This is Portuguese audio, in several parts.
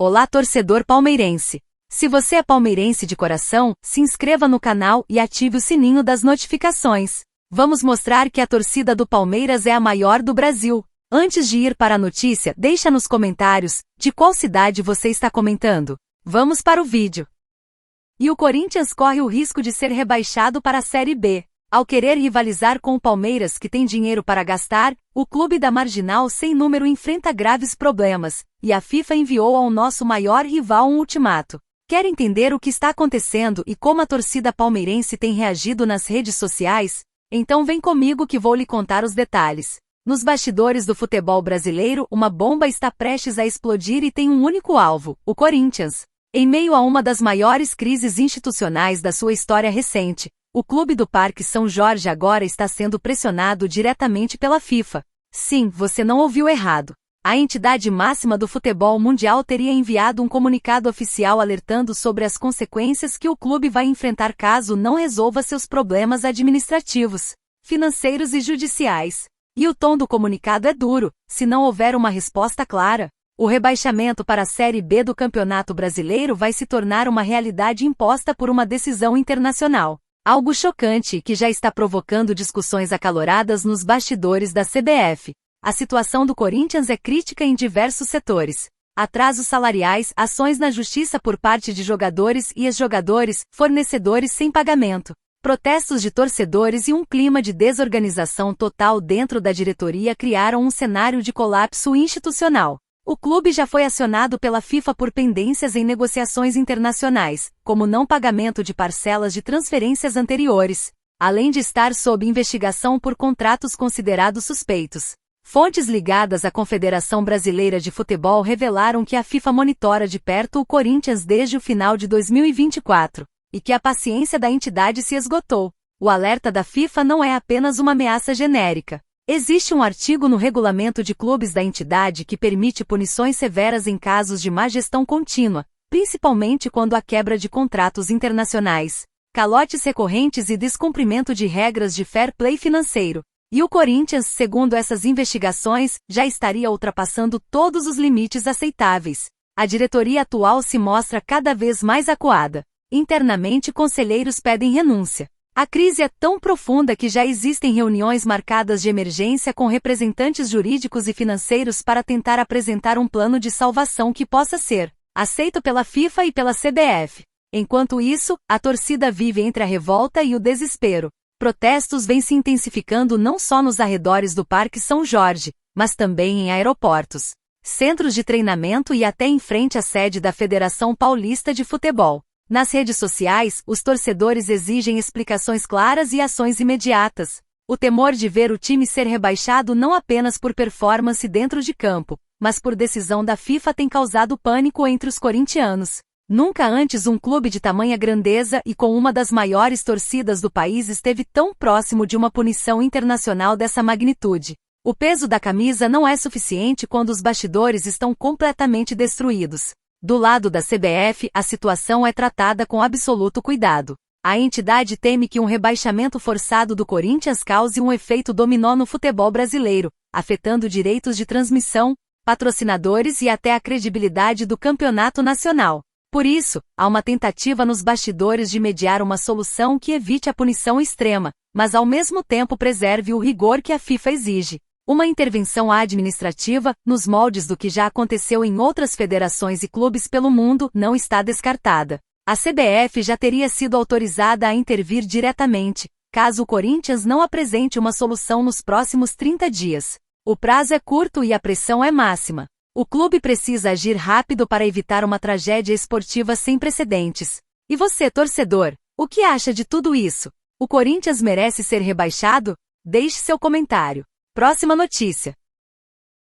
Olá, torcedor palmeirense! Se você é palmeirense de coração, se inscreva no canal e ative o sininho das notificações. Vamos mostrar que a torcida do Palmeiras é a maior do Brasil. Antes de ir para a notícia, deixa nos comentários de qual cidade você está comentando. Vamos para o vídeo. E o Corinthians corre o risco de ser rebaixado para a Série B. Ao querer rivalizar com o Palmeiras, que tem dinheiro para gastar, o clube da Marginal sem número enfrenta graves problemas, e a FIFA enviou ao nosso maior rival um ultimato. Quer entender o que está acontecendo e como a torcida palmeirense tem reagido nas redes sociais? Então vem comigo que vou lhe contar os detalhes. Nos bastidores do futebol brasileiro, uma bomba está prestes a explodir e tem um único alvo, o Corinthians. Em meio a uma das maiores crises institucionais da sua história recente, o Clube do Parque São Jorge agora está sendo pressionado diretamente pela FIFA. Sim, você não ouviu errado. A entidade máxima do futebol mundial teria enviado um comunicado oficial alertando sobre as consequências que o clube vai enfrentar caso não resolva seus problemas administrativos, financeiros e judiciais. E o tom do comunicado é duro, se não houver uma resposta clara. O rebaixamento para a Série B do Campeonato Brasileiro vai se tornar uma realidade imposta por uma decisão internacional. Algo chocante que já está provocando discussões acaloradas nos bastidores da CBF. A situação do Corinthians é crítica em diversos setores. Atrasos salariais, ações na justiça por parte de jogadores e ex-jogadores, fornecedores sem pagamento, protestos de torcedores e um clima de desorganização total dentro da diretoria criaram um cenário de colapso institucional. O clube já foi acionado pela FIFA por pendências em negociações internacionais, como não pagamento de parcelas de transferências anteriores, além de estar sob investigação por contratos considerados suspeitos. Fontes ligadas à Confederação Brasileira de Futebol revelaram que a FIFA monitora de perto o Corinthians desde o final de 2024, e que a paciência da entidade se esgotou. O alerta da FIFA não é apenas uma ameaça genérica. Existe um artigo no regulamento de clubes da entidade que permite punições severas em casos de má gestão contínua, principalmente quando há quebra de contratos internacionais, calotes recorrentes e descumprimento de regras de fair play financeiro. E o Corinthians, segundo essas investigações, já estaria ultrapassando todos os limites aceitáveis. A diretoria atual se mostra cada vez mais acuada. Internamente, conselheiros pedem renúncia. A crise é tão profunda que já existem reuniões marcadas de emergência com representantes jurídicos e financeiros para tentar apresentar um plano de salvação que possa ser aceito pela FIFA e pela CBF. Enquanto isso, a torcida vive entre a revolta e o desespero. Protestos vêm se intensificando não só nos arredores do Parque São Jorge, mas também em aeroportos, centros de treinamento e até em frente à sede da Federação Paulista de Futebol. Nas redes sociais, os torcedores exigem explicações claras e ações imediatas. O temor de ver o time ser rebaixado não apenas por performance dentro de campo, mas por decisão da FIFA tem causado pânico entre os corintianos. Nunca antes um clube de tamanha grandeza e com uma das maiores torcidas do país esteve tão próximo de uma punição internacional dessa magnitude. O peso da camisa não é suficiente quando os bastidores estão completamente destruídos. Do lado da CBF, a situação é tratada com absoluto cuidado. A entidade teme que um rebaixamento forçado do Corinthians cause um efeito dominó no futebol brasileiro, afetando direitos de transmissão, patrocinadores e até a credibilidade do campeonato nacional. Por isso, há uma tentativa nos bastidores de mediar uma solução que evite a punição extrema, mas ao mesmo tempo preserve o rigor que a FIFA exige. Uma intervenção administrativa, nos moldes do que já aconteceu em outras federações e clubes pelo mundo, não está descartada. A CBF já teria sido autorizada a intervir diretamente, caso o Corinthians não apresente uma solução nos próximos 30 dias. O prazo é curto e a pressão é máxima. O clube precisa agir rápido para evitar uma tragédia esportiva sem precedentes. E você, torcedor, o que acha de tudo isso? O Corinthians merece ser rebaixado? Deixe seu comentário. Próxima notícia.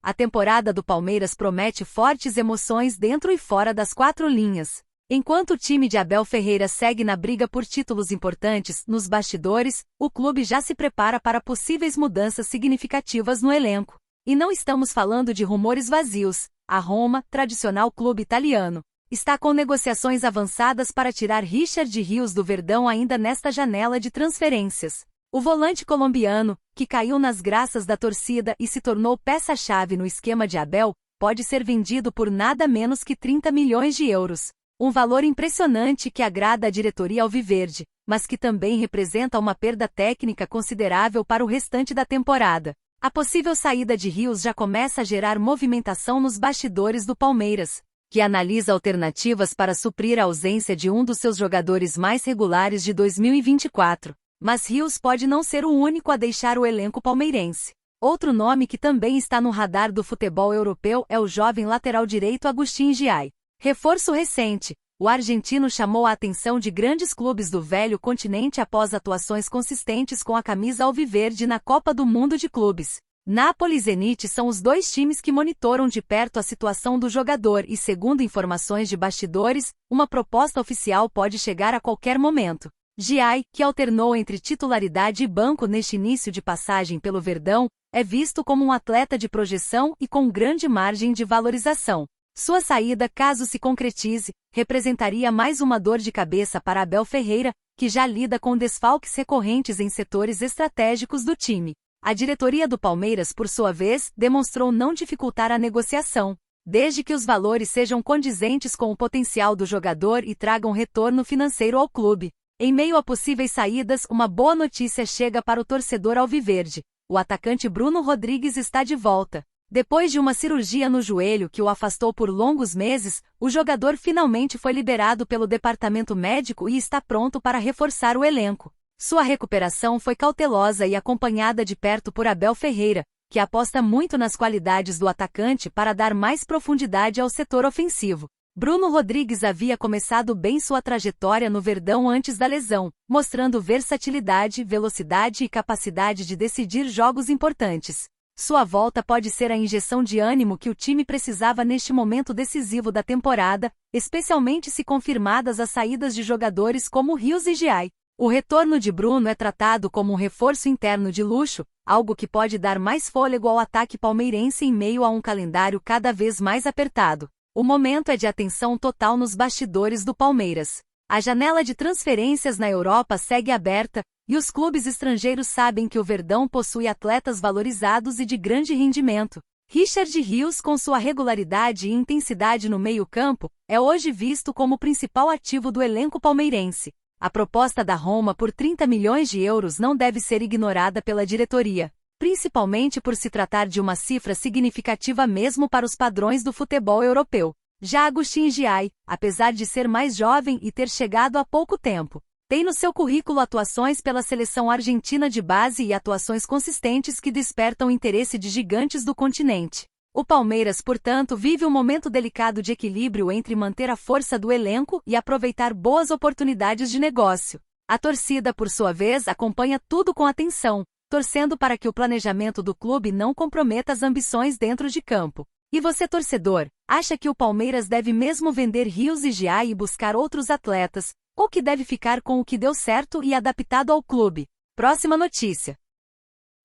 A temporada do Palmeiras promete fortes emoções dentro e fora das quatro linhas. Enquanto o time de Abel Ferreira segue na briga por títulos importantes, nos bastidores, o clube já se prepara para possíveis mudanças significativas no elenco. E não estamos falando de rumores vazios. A Roma, tradicional clube italiano, está com negociações avançadas para tirar Richard Rios do Verdão ainda nesta janela de transferências. O volante colombiano, que caiu nas graças da torcida e se tornou peça-chave no esquema de Abel, pode ser vendido por nada menos que 30 milhões de euros. Um valor impressionante que agrada a diretoria alviverde, mas que também representa uma perda técnica considerável para o restante da temporada. A possível saída de Rios já começa a gerar movimentação nos bastidores do Palmeiras, que analisa alternativas para suprir a ausência de um dos seus jogadores mais regulares de 2024. Mas Rios pode não ser o único a deixar o elenco palmeirense. Outro nome que também está no radar do futebol europeu é o jovem lateral direito Agustín Giai. Reforço recente, o argentino chamou a atenção de grandes clubes do velho continente após atuações consistentes com a camisa alviverde na Copa do Mundo de Clubes. Napoli e Zenit são os dois times que monitoram de perto a situação do jogador e, segundo informações de bastidores, uma proposta oficial pode chegar a qualquer momento. Giai, que alternou entre titularidade e banco neste início de passagem pelo Verdão, é visto como um atleta de projeção e com grande margem de valorização. Sua saída, caso se concretize, representaria mais uma dor de cabeça para Abel Ferreira, que já lida com desfalques recorrentes em setores estratégicos do time. A diretoria do Palmeiras, por sua vez, demonstrou não dificultar a negociação, desde que os valores sejam condizentes com o potencial do jogador e tragam retorno financeiro ao clube. Em meio a possíveis saídas, uma boa notícia chega para o torcedor alviverde. O atacante Bruno Rodrigues está de volta. Depois de uma cirurgia no joelho que o afastou por longos meses, o jogador finalmente foi liberado pelo departamento médico e está pronto para reforçar o elenco. Sua recuperação foi cautelosa e acompanhada de perto por Abel Ferreira, que aposta muito nas qualidades do atacante para dar mais profundidade ao setor ofensivo. Bruno Rodrigues havia começado bem sua trajetória no Verdão antes da lesão, mostrando versatilidade, velocidade e capacidade de decidir jogos importantes. Sua volta pode ser a injeção de ânimo que o time precisava neste momento decisivo da temporada, especialmente se confirmadas as saídas de jogadores como Rios e Giai. O retorno de Bruno é tratado como um reforço interno de luxo, algo que pode dar mais fôlego ao ataque palmeirense em meio a um calendário cada vez mais apertado. O momento é de atenção total nos bastidores do Palmeiras. A janela de transferências na Europa segue aberta, e os clubes estrangeiros sabem que o Verdão possui atletas valorizados e de grande rendimento. Richard Rios, com sua regularidade e intensidade no meio-campo, é hoje visto como o principal ativo do elenco palmeirense. A proposta da Roma por 30 milhões de euros não deve ser ignorada pela diretoria, principalmente por se tratar de uma cifra significativa mesmo para os padrões do futebol europeu. Já Agustín Giai, apesar de ser mais jovem e ter chegado há pouco tempo, tem no seu currículo atuações pela seleção argentina de base e atuações consistentes que despertam o interesse de gigantes do continente. O Palmeiras, portanto, vive um momento delicado de equilíbrio entre manter a força do elenco e aproveitar boas oportunidades de negócio. A torcida, por sua vez, acompanha tudo com atenção, torcendo para que o planejamento do clube não comprometa as ambições dentro de campo. E você, torcedor, acha que o Palmeiras deve mesmo vender Rios e Giai e buscar outros atletas, ou que deve ficar com o que deu certo e adaptado ao clube? Próxima notícia.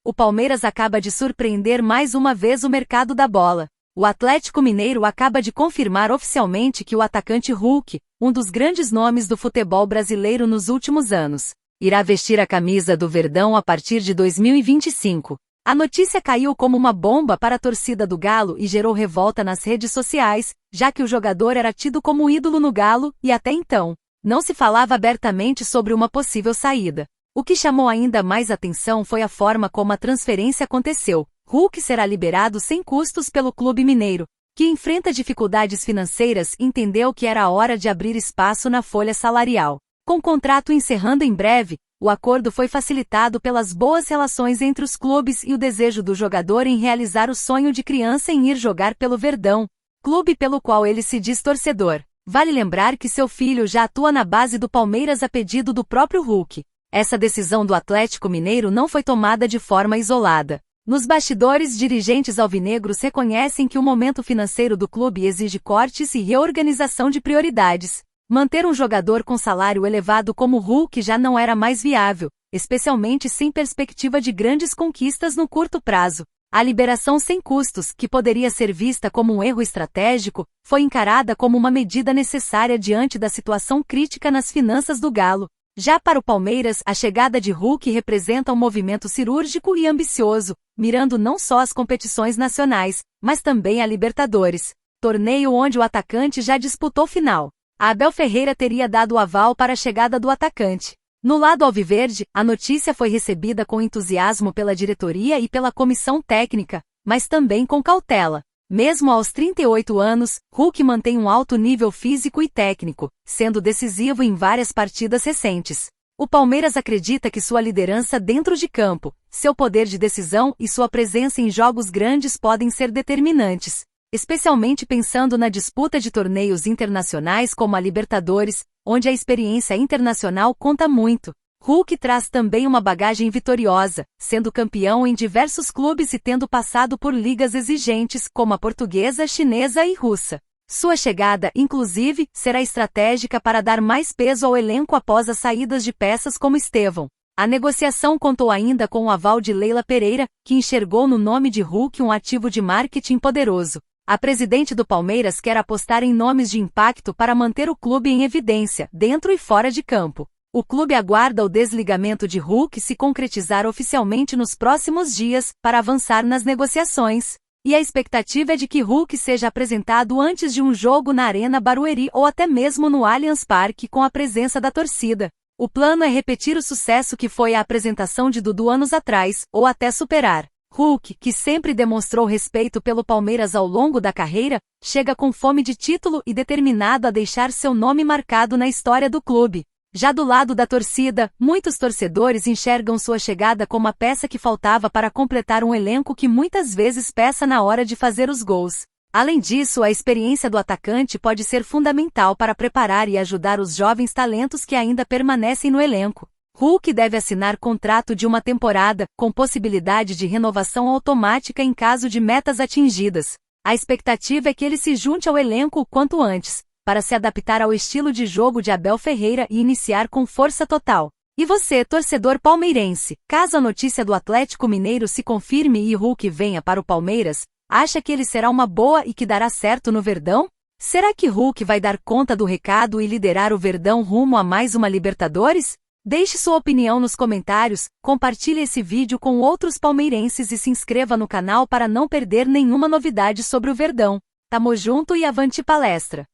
O Palmeiras acaba de surpreender mais uma vez o mercado da bola. O Atlético Mineiro acaba de confirmar oficialmente que o atacante Hulk, um dos grandes nomes do futebol brasileiro nos últimos anos, irá vestir a camisa do Verdão a partir de 2025. A notícia caiu como uma bomba para a torcida do Galo e gerou revolta nas redes sociais, já que o jogador era tido como ídolo no Galo e até então não se falava abertamente sobre uma possível saída. O que chamou ainda mais atenção foi a forma como a transferência aconteceu. Hulk será liberado sem custos pelo clube mineiro, que enfrenta dificuldades financeiras e entendeu que era a hora de abrir espaço na folha salarial. Com o contrato encerrando em breve, o acordo foi facilitado pelas boas relações entre os clubes e o desejo do jogador em realizar o sonho de criança em ir jogar pelo Verdão, clube pelo qual ele se diz torcedor. Vale lembrar que seu filho já atua na base do Palmeiras a pedido do próprio Hulk. Essa decisão do Atlético Mineiro não foi tomada de forma isolada. Nos bastidores, dirigentes alvinegros reconhecem que o momento financeiro do clube exige cortes e reorganização de prioridades. Manter um jogador com salário elevado como Hulk já não era mais viável, especialmente sem perspectiva de grandes conquistas no curto prazo. A liberação sem custos, que poderia ser vista como um erro estratégico, foi encarada como uma medida necessária diante da situação crítica nas finanças do Galo. Já para o Palmeiras, a chegada de Hulk representa um movimento cirúrgico e ambicioso, mirando não só as competições nacionais, mas também a Libertadores, torneio onde o atacante já disputou final. A Abel Ferreira teria dado o aval para a chegada do atacante. No lado alviverde, a notícia foi recebida com entusiasmo pela diretoria e pela comissão técnica, mas também com cautela. Mesmo aos 38 anos, Hulk mantém um alto nível físico e técnico, sendo decisivo em várias partidas recentes. O Palmeiras acredita que sua liderança dentro de campo, seu poder de decisão e sua presença em jogos grandes podem ser determinantes, especialmente pensando na disputa de torneios internacionais como a Libertadores, onde a experiência internacional conta muito. Hulk traz também uma bagagem vitoriosa, sendo campeão em diversos clubes e tendo passado por ligas exigentes como a portuguesa, chinesa e russa. Sua chegada, inclusive, será estratégica para dar mais peso ao elenco após as saídas de peças como Estevão. A negociação contou ainda com o aval de Leila Pereira, que enxergou no nome de Hulk um ativo de marketing poderoso. A presidente do Palmeiras quer apostar em nomes de impacto para manter o clube em evidência, dentro e fora de campo. O clube aguarda o desligamento de Hulk se concretizar oficialmente nos próximos dias, para avançar nas negociações. E a expectativa é de que Hulk seja apresentado antes de um jogo na Arena Barueri ou até mesmo no Allianz Parque com a presença da torcida. O plano é repetir o sucesso que foi a apresentação de Dudu anos atrás, ou até superar. Hulk, que sempre demonstrou respeito pelo Palmeiras ao longo da carreira, chega com fome de título e determinado a deixar seu nome marcado na história do clube. Já do lado da torcida, muitos torcedores enxergam sua chegada como a peça que faltava para completar um elenco que muitas vezes peça na hora de fazer os gols. Além disso, a experiência do atacante pode ser fundamental para preparar e ajudar os jovens talentos que ainda permanecem no elenco. Hulk deve assinar contrato de uma temporada, com possibilidade de renovação automática em caso de metas atingidas. A expectativa é que ele se junte ao elenco o quanto antes, para se adaptar ao estilo de jogo de Abel Ferreira e iniciar com força total. E você, torcedor palmeirense, caso a notícia do Atlético Mineiro se confirme e Hulk venha para o Palmeiras, acha que ele será uma boa e que dará certo no Verdão? Será que Hulk vai dar conta do recado e liderar o Verdão rumo a mais uma Libertadores? Deixe sua opinião nos comentários, compartilhe esse vídeo com outros palmeirenses e se inscreva no canal para não perder nenhuma novidade sobre o Verdão. Tamo junto e avante palestra!